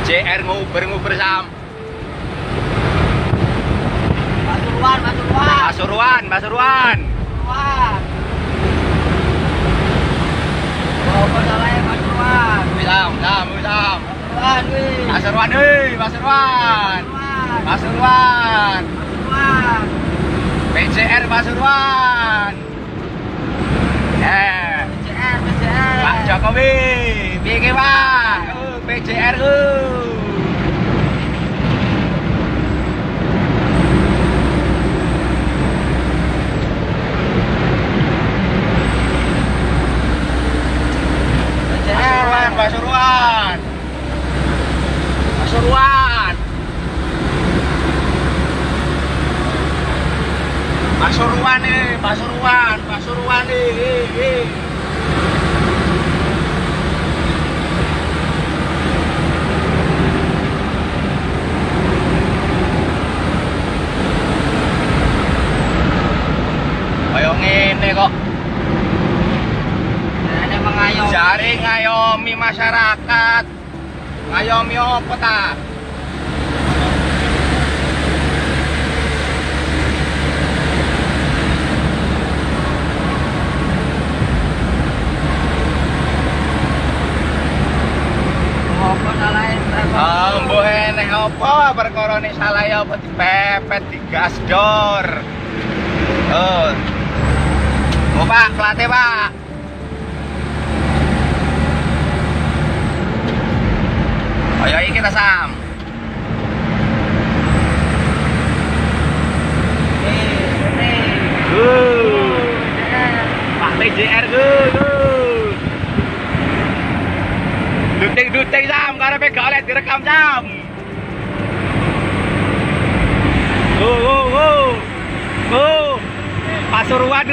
PJR nguber Sam. Pasuruan. Pasuruan. Oh, kok salah ya Pasuruan. Sam. Pasuruan, Pasuruan. Pasuruan. PJR Pasuruan. PJR. Pak Jokowi, piye ki, Pak? PJR Pasuruan. Pasuruan nih. Kayak ngene kok. Ini mengayomi. Jari ngayomi masyarakat. Ngayomi apa ta? Apa salah ya? Mbok eneh apa perkara nek salah ya apa dipepet digas dor. Oh. Oh Pak, plate Pak. Ayo iki kita Sam. Pak PJR Duting Sam, karepe gak oleh direkam Sam. Pasuruan